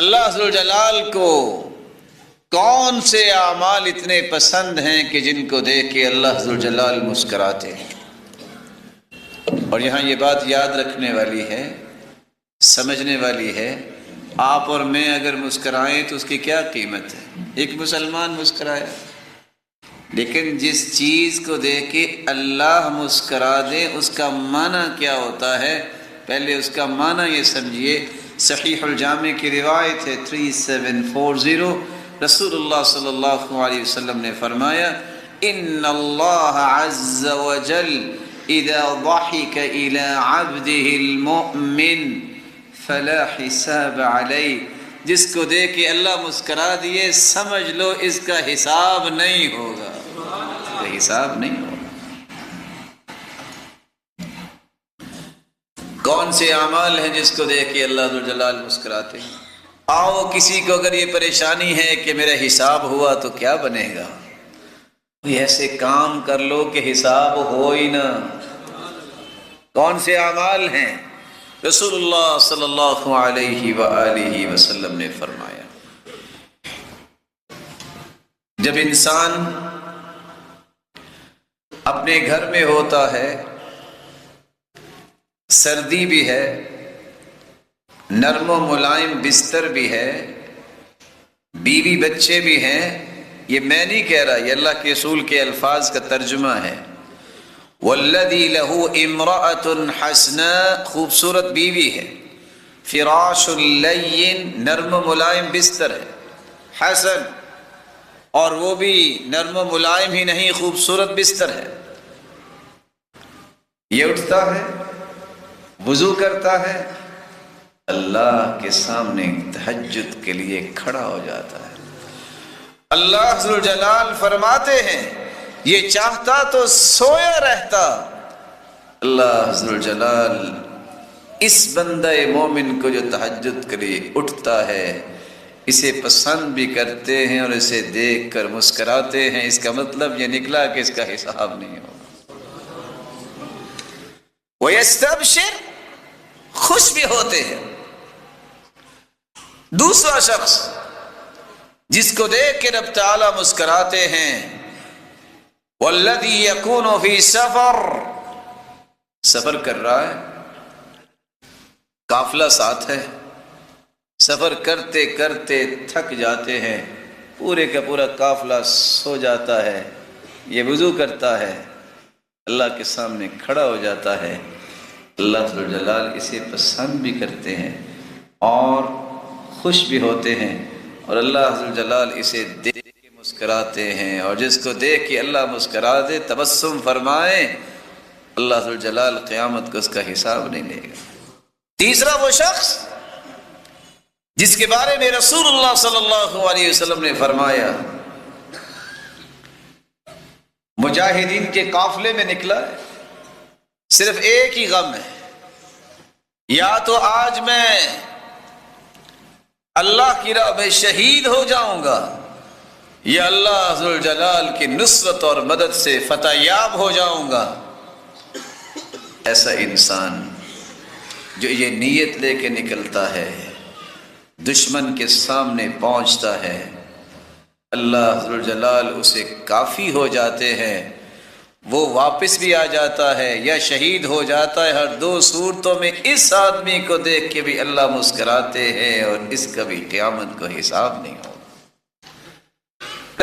اللہ ذوالجلال کو کون سے اعمال اتنے پسند ہیں کہ جن کو دیکھ کے اللہ ذوالجلال مسکراتے ہیں؟ اور یہاں یہ بات یاد رکھنے والی ہے، سمجھنے والی ہے، آپ اور میں اگر مسکرائیں تو اس کی کیا قیمت ہے؟ ایک مسلمان مسکرایا، لیکن جس چیز کو دیکھ کے اللہ مسکرا دے اس کا معنی کیا ہوتا ہے؟ پہلے اس کا معنی یہ سمجھیے۔ صحیح الجامع کی روایت ہے 3740، رسول اللہ صلی اللہ علیہ وسلم نے فرمایا ان اللہ عز وجل اذا ضحك الى عبده المؤمن فلا حساب علیہ، جس کو دیکھ کے اللہ مسکرا دیے سمجھ لو اس کا حساب نہیں ہوگا، اس کا حساب نہیں ہوگا۔ کون سے اعمال ہیں جس کو دیکھ کے اللہ ذوالجلال مسکراتے ہیں؟ آؤ کسی کو اگر یہ پریشانی ہے کہ میرا حساب ہوا تو کیا بنے گا، کوئی ایسے کام کر لو کہ حساب ہو ہی نہ۔ کون سے اعمال ہیں؟ رسول اللہ صلی اللہ علیہ وآلہ وسلم نے فرمایا جب انسان اپنے گھر میں ہوتا ہے، سردی بھی ہے، نرم و ملائم بستر بھی ہے، بیوی بچے بھی ہیں، یہ میں نہیں کہہ رہا، یہ اللہ کے رسول کے الفاظ کا ترجمہ ہے۔ والذی لہ امرأۃ حسناء، خوبصورت بیوی ہے، فراش لین، نرم و ملائم بستر ہے، حسن، اور وہ بھی نرم و ملائم ہی نہیں خوبصورت بستر ہے، یہ اٹھتا ہے، وضو کرتا ہے، اللہ کے سامنے تہجد کے لیے کھڑا ہو جاتا ہے۔ اللہ ذوالجلال فرماتے ہیں یہ چاہتا تو سویا رہتا۔ اللہ ذوالجلال اس بندہ مومن کو جو تہجد کے لیے اٹھتا ہے اسے پسند بھی کرتے ہیں اور اسے دیکھ کر مسکراتے ہیں۔ اس کا مطلب یہ نکلا کہ اس کا حساب نہیں ہوگا۔ وَيَسْتَبْشِرْ، خوش بھی ہوتے ہیں۔ دوسرا شخص جس کو دیکھ کے رب تعالی مسکراتے ہیں، وَالَّذِي يَكُونُ فِي سَفَرٍ، سفر کر رہا ہے، قافلہ ساتھ ہے، سفر کرتے کرتے تھک جاتے ہیں، پورے کا پورا قافلہ سو جاتا ہے، یہ وضو کرتا ہے، اللہ کے سامنے کھڑا ہو جاتا ہے۔ اللہ ذوالجلال اسے پسند بھی کرتے ہیں اور خوش بھی ہوتے ہیں، اور اللہ ذوالجلال اسے دیکھ کے مسکراتے ہیں، اور جس کو دیکھ کے اللہ مسکرا دے، تبسم فرمائے، اللہ ذوالجلال قیامت کو اس کا حساب نہیں لے گا۔ تیسرا وہ شخص جس کے بارے میں رسول اللہ صلی اللہ علیہ وسلم نے فرمایا مجاہدین کے قافلے میں نکلا ہے، صرف ایک ہی غم ہے، یا تو آج میں اللہ کی راہ میں شہید ہو جاؤں گا، یا اللہ ذوالجلال کی نصرت اور مدد سے فتح یاب ہو جاؤں گا۔ ایسا انسان جو یہ نیت لے کے نکلتا ہے، دشمن کے سامنے پہنچتا ہے، اللہ ذوالجلال اسے کافی ہو جاتے ہیں، وہ واپس بھی آ جاتا ہے یا شہید ہو جاتا ہے۔ ہر دو صورتوں میں اس آدمی کو دیکھ کے بھی اللہ مسکراتے ہیں اور اس کا بھی قیامت کو حساب نہیں ہوگا۔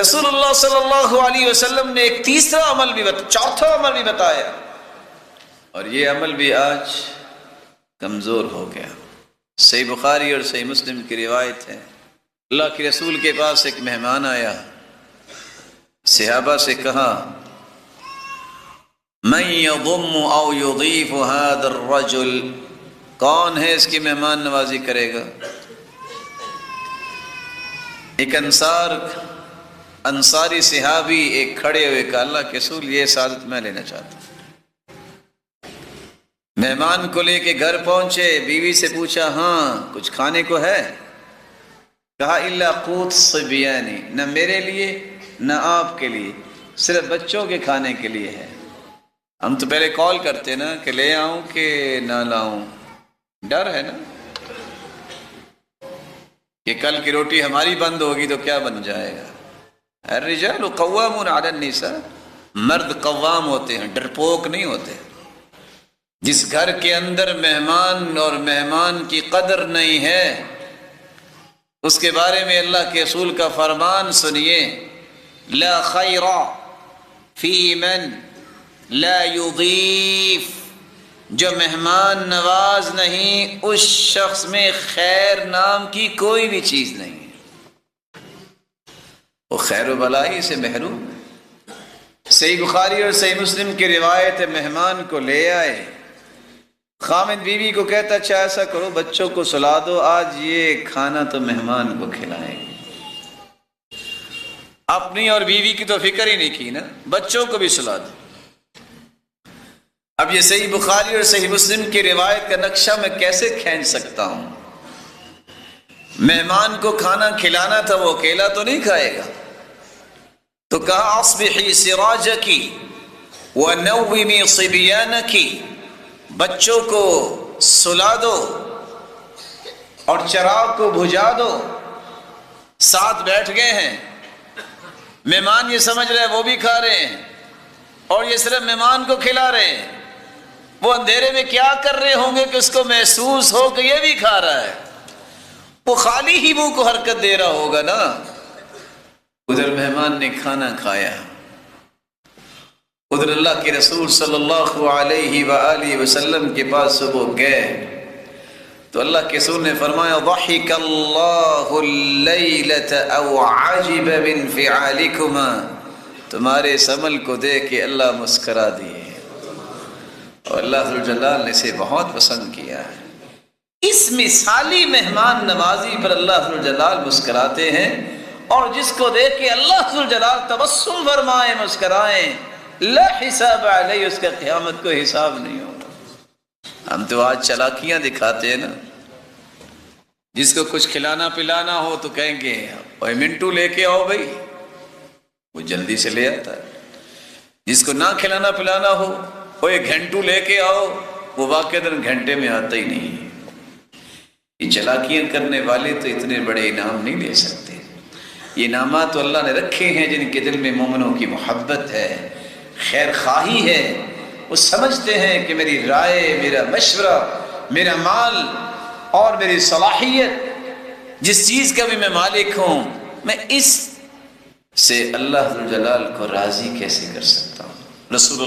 رسول اللہ صلی اللہ علیہ وسلم نے ایک تیسرا عمل بھی چوتھا عمل بھی بتایا، اور یہ عمل بھی آج کمزور ہو گیا۔ صحیح بخاری اور صحیح مسلم کی روایت ہے، اللہ کے رسول کے پاس ایک مہمان آیا، صحابہ سے کہا من یضم او یضیف هذا الرجل، کون ہے اس کی مہمان نوازی کرے گا؟ ایک انصاری صحابی ایک کھڑے ہوئے کہا اللہ کے رسول یہ سعادت میں لینا چاہتا ہوں۔ مہمان کو لے کے گھر پہنچے، بیوی سے پوچھا ہاں کچھ کھانے کو ہے؟ کہا الا قوت صبیانی، نہ میرے لیے نہ آپ کے لیے، صرف بچوں کے کھانے کے لیے ہے۔ ہم تو پہلے کال کرتے نا کہ لے آؤں کہ نہ لاؤں، ڈر ہے نا کہ کل کی روٹی ہماری بند ہوگی تو کیا بن جائے گا؟ الرجال قوامون علی النساء، مرد قوام ہوتے ہیں، ڈرپوک نہیں ہوتے۔ جس گھر کے اندر مہمان اور مہمان کی قدر نہیں ہے، اس کے بارے میں اللہ کے رسول کا فرمان سنیے، لا خیر فی من لا یضیف، جو مہمان نواز نہیں اس شخص میں خیر نام کی کوئی بھی چیز نہیں ہے، وہ خیر و بلائی سے محروم ہے۔ صحیح بخاری اور صحیح مسلم کی روایت ہے، مہمان کو لے آئے، خامد بیوی کو کہتا اچھا ایسا کرو بچوں کو سلا دو، آج یہ کھانا تو مہمان کو کھلائیں گے۔ اپنی اور بیوی کی تو فکر ہی نہیں کی نا، بچوں کو بھی سلا دو۔ اب یہ صحیح بخاری اور صحیح مسلم کی روایت کا نقشہ میں کیسے کھینچ سکتا ہوں؟ مہمان کو کھانا کھلانا تھا، وہ اکیلا تو نہیں کھائے گا، تو کہا اصبحی سراجکی ونومی صبیانکی، بچوں کو سلا دو اور چراغ کو بجھا دو۔ ساتھ بیٹھ گئے ہیں، مہمان یہ سمجھ رہے ہیں وہ بھی کھا رہے ہیں، اور یہ صرف مہمان کو کھلا رہے ہیں، وہ اندھیرے میں کیا کر رہے ہوں گے کہ اس کو محسوس ہو کہ یہ بھی کھا رہا ہے، وہ خالی ہی منہ کو حرکت دے رہا ہوگا نا۔ ادھر مہمان نے کھانا کھایا، ادھر اللہ کے رسول صلی اللہ علیہ وآلہ وسلم کے پاس وہ گئے تو اللہ کے رسول نے فرمایا ضحک اللہ اللیلۃ او عجب من فعالکما، تمہارے اس عمل کو دیکھ کے اللہ مسکرا دیے، اور اللہ ذوالجلال نے اسے بہت پسند کیا ہے۔ اس مثالی مہمان نوازی پر اللہ ذوالجلال مسکراتے ہیں، اور جس کو دیکھ کے اللہ ذوالجلال تبسم فرمائے، مسکرائیں، لا حساب علیہ، اس کا قیامت کو حساب نہیں ہوگا۔ ہم تو آج چلاکیاں دکھاتے ہیں نا، جس کو کچھ کھلانا پلانا ہو تو کہیں گے اوے منٹو لے کے آؤ بھائی، وہ جلدی سے لے آتا ہے۔ جس کو نہ کھلانا پلانا ہو اوے گھنٹو لے کے آؤ، وہ واقعتاً گھنٹے میں آتا ہی نہیں ہے۔ یہ چلاکیاں کرنے والے تو اتنے بڑے انعام نہیں لے سکتے۔ یہ انعامات تو اللہ نے رکھے ہیں جن کے دل میں مومنوں کی محبت ہے، خیر خواہی ہے، وہ سمجھتے ہیں کہ میری رائے، میرا مشورہ، میرا مال اور میری صلاحیت، جس چیز کا بھی میں مالک ہوں، میں اس سے اللہ ذوالجلال کو راضی کیسے کر سکتا ہوں۔ رسول اللہ